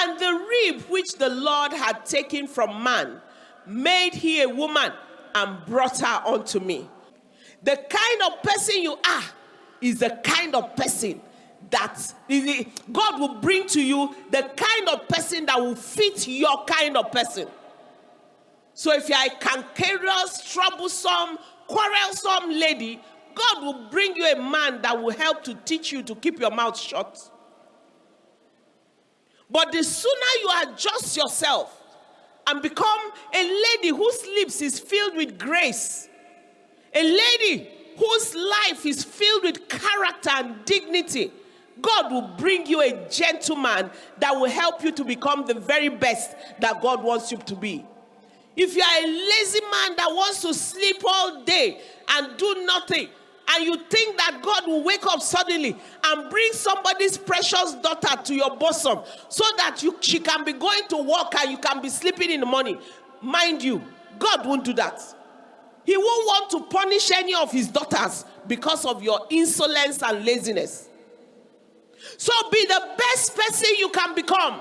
And the rib which the Lord had taken from man, made he a woman and brought her unto me. The kind of person you are is the kind of person that God will bring to you, the kind of person that will fit your kind of person. So if you are a cankerous, troublesome, quarrelsome lady, God will bring you a man that will help to teach you to keep your mouth shut. But the sooner you adjust yourself and become a lady whose lips is filled with grace, a lady whose life is filled with character and dignity, God will bring you a gentleman that will help you to become the very best that God wants you to be. If you are a lazy man that wants to sleep all day and do nothing, and you think that God will wake up suddenly and bring somebody's precious daughter to your bosom so that she can be going to work and you can be sleeping in the morning, mind you, God won't do that. He won't want to punish any of his daughters because of your insolence and laziness. So be the best person you can become.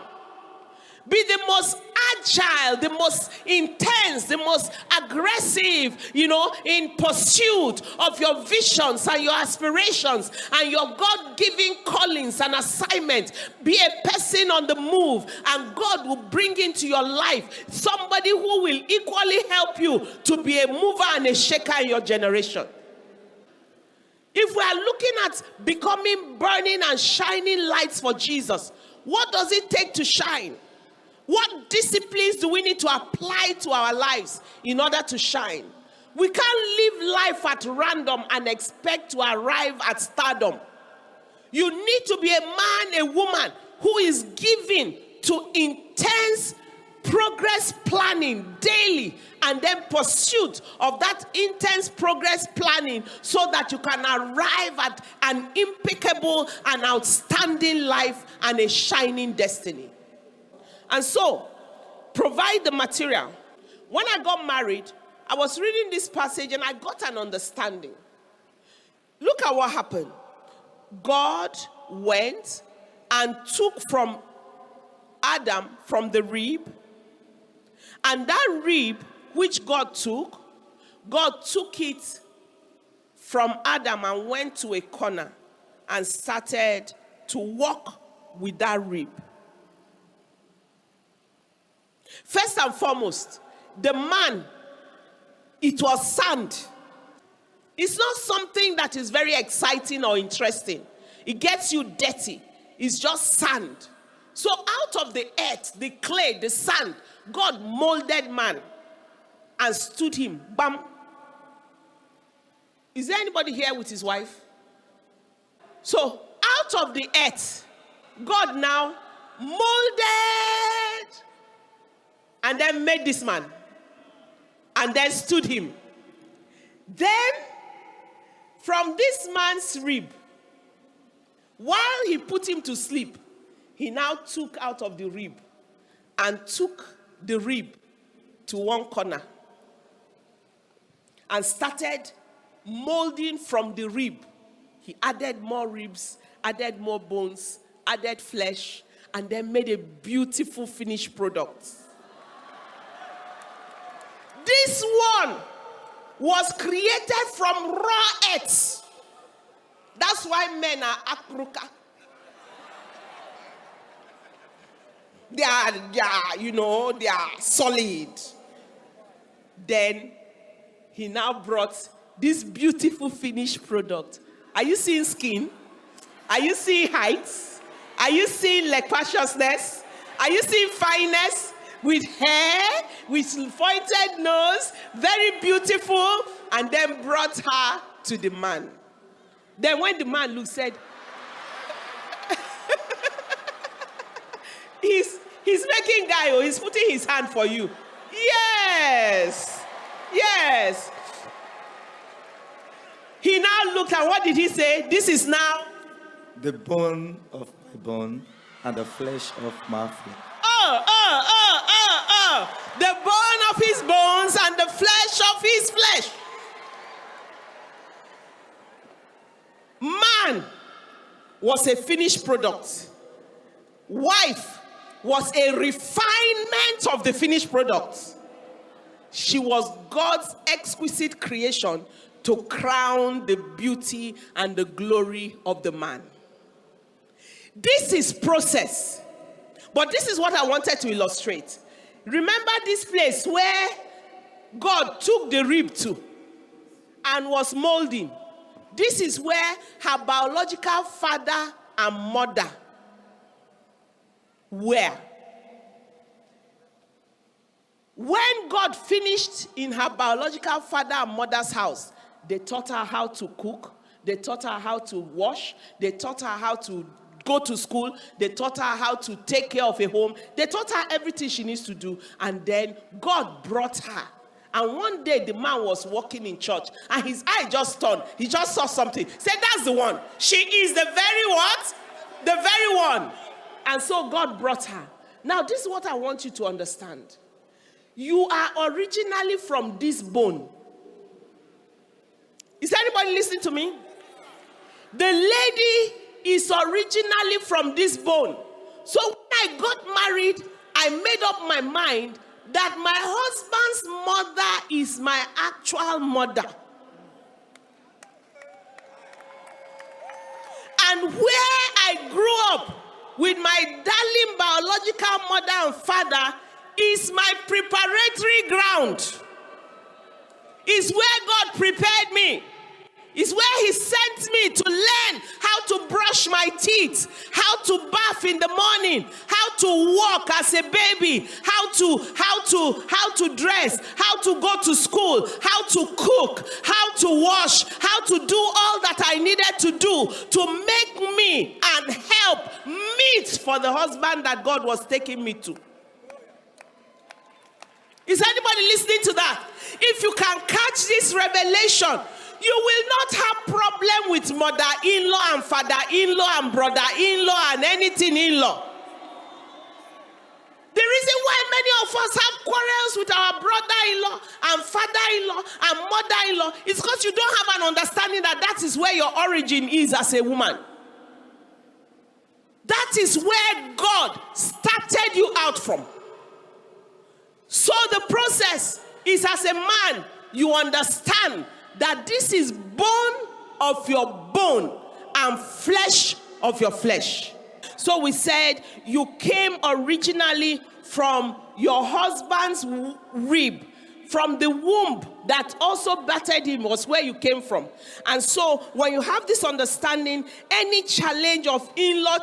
Be the most agile, the most intense, the most aggressive, in pursuit of your visions and your aspirations and your God-given callings and assignments. Be a person on the move, and God will bring into your life somebody who will equally help you to be a mover and a shaker in your generation. If we are looking at becoming burning and shining lights for Jesus, what does it take to shine? What disciplines do we need to apply to our lives in order to shine? We can't live life at random and expect to arrive at stardom. You need to be a man, a woman who is given to intense progress planning daily, and then pursuit of that intense progress planning so that you can arrive at an impeccable and outstanding life and a shining destiny. And so, provide the material. When I got married, I was reading this passage and I got an understanding. Look at what happened. God went and took from Adam, from the rib, and that rib which God took it from Adam and went to a corner and started to walk with that rib. First and foremost, the man, it was sand. It's not something that is very exciting or interesting. It gets you dirty. It's just sand. So out of the earth, the clay, the sand, God molded man and stood him. Bam. Is there anybody here with his wife? So out of the earth, God now molded and then made this man and then stood him. Then from this man's rib, while he put him to sleep, he now took out of the rib and took the rib to one corner and started molding from the rib. He added more ribs, added more bones, added flesh, and then made a beautiful finished product. This one was created from raw earth. That's why men are akruka. They are solid. Then he now brought this beautiful finished product. Are you seeing skin? Are you seeing heights? Are you seeing lusciousness? Are you seeing fineness? With hair, with pointed nose, very beautiful, and then brought her to the man. Then when the man looked, said, he's making guy, or he's putting his hand for you. Yes. Yes. He now looked, and what did he say? This is now the bone of my bone and the flesh of my flesh. The bone of his bones and the flesh of his flesh. Man was a finished product. Wife was a refinement of the finished product. She was God's exquisite creation to crown the beauty and the glory of the man. This is process. But this is what I wanted to illustrate. Remember this place where God took the rib to and was molding. This is where her biological father and mother were. When God finished in her biological father and mother's house, they taught her how to cook, they taught her how to wash, they taught her how to go to school, they taught her how to take care of a home, they taught her everything she needs to do, and then God brought her. And one day the man was walking in church and his eye just turned. He just saw something. Said, that's the one. She is the very what? The very one. And so God brought her. Now this is what I want you to understand. You are originally from this bone. Is anybody listening to me? The lady is originally from this bone. So when I got married, I made up my mind that my husband's mother is my actual mother. And where I grew up with my darling biological mother and father is my preparatory ground. Is where God prepared me. Is where he sent me to learn how to brush my teeth, how to bath in the morning, how to walk as a baby, how to dress, how to go to school, how to cook, how to wash, how to do all that I needed to do to make me and help meet for the husband that God was taking me to. Is anybody listening to that? If you can catch this revelation, you will not have problem with mother-in-law and father-in-law and brother-in-law and anything in-law. The reason why many of us have quarrels with our brother-in-law and father-in-law and mother-in-law is because you don't have an understanding that that is where your origin is as a woman. That is where God started you out from. So the process is, as a man, you understand that this is bone of your bone and flesh of your flesh. So we said you came originally from your husband's rib, from the womb that also battered him was where you came from. And so when you have this understanding, any challenge of in-law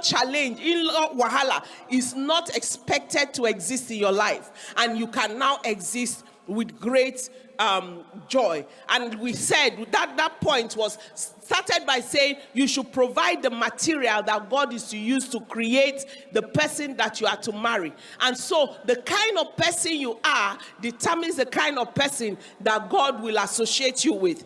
wahala is not expected to exist in your life. And you can now exist with great joy. And we said that point was started by saying you should provide the material that God is to use to create the person that you are to marry. And so the kind of person you are determines the kind of person that God will associate you with.